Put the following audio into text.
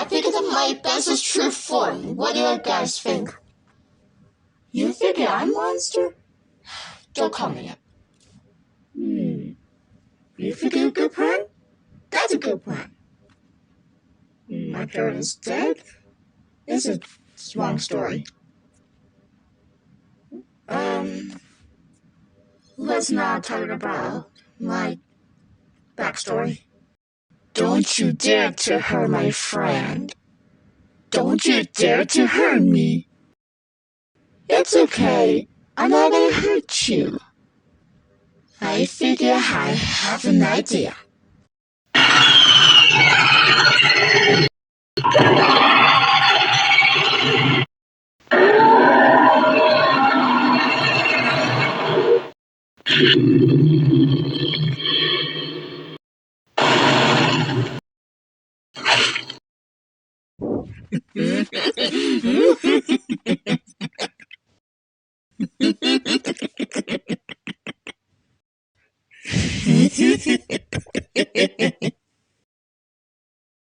I think that my best is true form. What do you guys think? You think I'm a monster? Don't call me up. You think it's a good plan? That's a good plan. My parents dead? It's a long story. Let's not talk about my backstory. Don't you dare to hurt my friend. Don't you dare to hurt me. It's okay. I'm not gonna hurt you. I figure I have an idea.